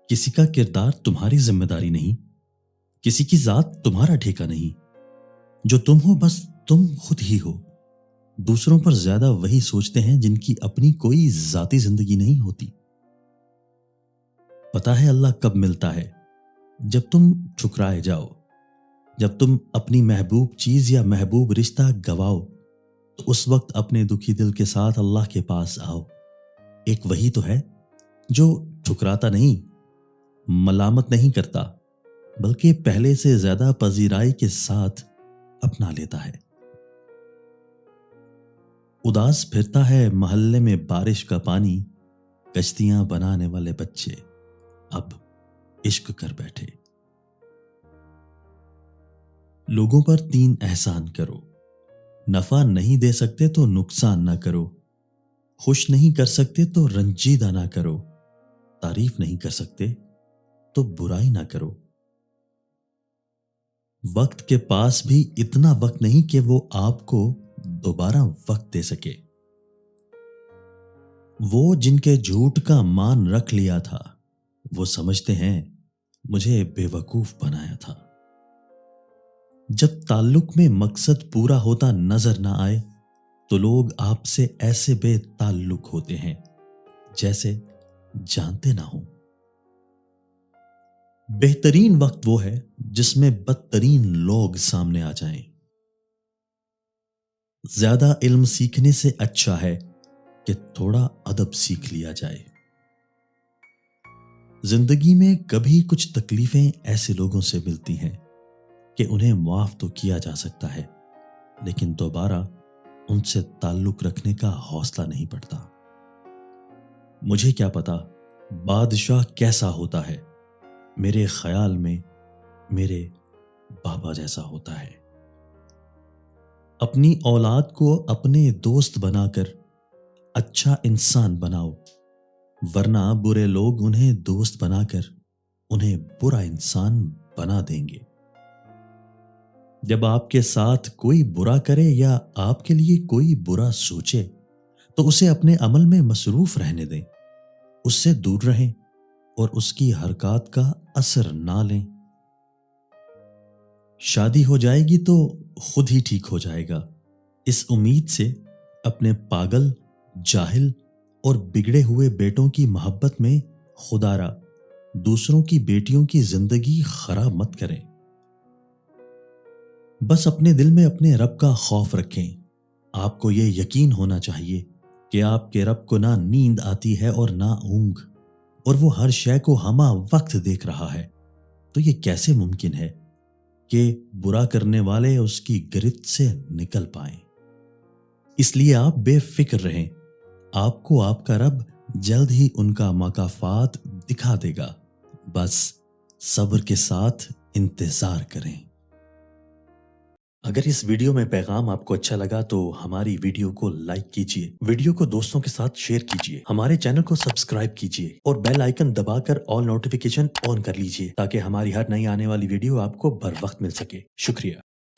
किसी का किरदार तुम्हारी जिम्मेदारी नहीं, किसी की जात तुम्हारा ठेका नहीं। जो तुम हो बस तुम खुद ही हो। दूसरों पर ज्यादा वही सोचते हैं जिनकी अपनी कोई जाती जिंदगी नहीं होती। पता है अल्लाह कब मिलता है? जब तुम ठुकराए जाओ, जब तुम अपनी महबूब चीज या महबूब रिश्ता गवाओ, तो उस वक्त अपने दुखी दिल के साथ अल्लाह के पास आओ। एक वही तो है जो ठुकराता नहीं, मलामत नहीं करता, बल्कि पहले से ज्यादा पजीराई के साथ अपना लेता है। उदास फिरता है मोहल्ले में बारिश का पानी, कश्तियां बनाने वाले बच्चे अब इश्क कर बैठे। लोगों पर 3 एहसान करो। नफा नहीं दे सकते तो नुकसान ना करो। खुश नहीं कर सकते तो रंजीदा ना करो। तारीफ नहीं कर सकते तो बुराई ना करो। वक्त के पास भी इतना वक्त नहीं कि वो आपको दोबारा वक्त दे सके। वो जिनके झूठ का मान रख लिया था, वो समझते हैं मुझे बेवकूफ बनाया था। जब ताल्लुक में मकसद पूरा होता नजर ना आए, तो लोग आपसे ऐसे बेताल्लुक होते हैं जैसे जानते ना हो। बेहतरीन वक्त वो है जिसमें बदतरीन लोग सामने आ जाएं। ज्यादा इल्म सीखने से अच्छा है कि थोड़ा अदब सीख लिया जाए। जिंदगी में कभी कुछ तकलीफें ऐसे लोगों से मिलती हैं कि उन्हें माफ तो किया जा सकता है, लेकिन दोबारा उनसे ताल्लुक रखने का हौसला नहीं पड़ता। मुझे क्या पता बादशाह कैसा होता है, मेरे ख्याल में मेरे बाबा जैसा होता है। अपनी औलाद को अपने दोस्त बनाकर अच्छा इंसान बनाओ, वरना बुरे लोग उन्हें दोस्त बनाकर उन्हें बुरा इंसान बना देंगे। जब आपके साथ कोई बुरा करे या आपके लिए कोई बुरा सोचे, तो उसे अपने अमल में मसरूफ रहने दें, उससे दूर रहें और उसकी हरकत का असर ना लें। शादी हो जाएगी तो खुद ही ठीक हो जाएगा, इस उम्मीद से अपने पागल, जाहिल और बिगड़े हुए बेटों की मोहब्बत में खुदारा दूसरों की बेटियों की जिंदगी खराब मत करें। बस अपने दिल में अपने रब का खौफ रखें। आपको ये यकीन होना चाहिए कि आपके रब को ना नींद आती है और ना ऊंघ, और वो हर शय को हमा वक्त देख रहा है। तो ये कैसे मुमकिन है कि बुरा करने वाले उसकी गिरफ्त से निकल पाएं। इसलिए आप बेफिक्र रहें, आपको आपका रब जल्द ही उनका मकाफात दिखा देगा। बस सब्र के साथ इंतजार करें। अगर इस वीडियो में पैगाम आपको अच्छा लगा तो हमारी वीडियो को लाइक कीजिए, वीडियो को दोस्तों के साथ शेयर कीजिए, हमारे चैनल को सब्सक्राइब कीजिए और बेल आइकन दबाकर ऑल नोटिफिकेशन ऑन कर लीजिए, ताकि हमारी हर नई आने वाली वीडियो आपको बर वक्त मिल सके। शुक्रिया।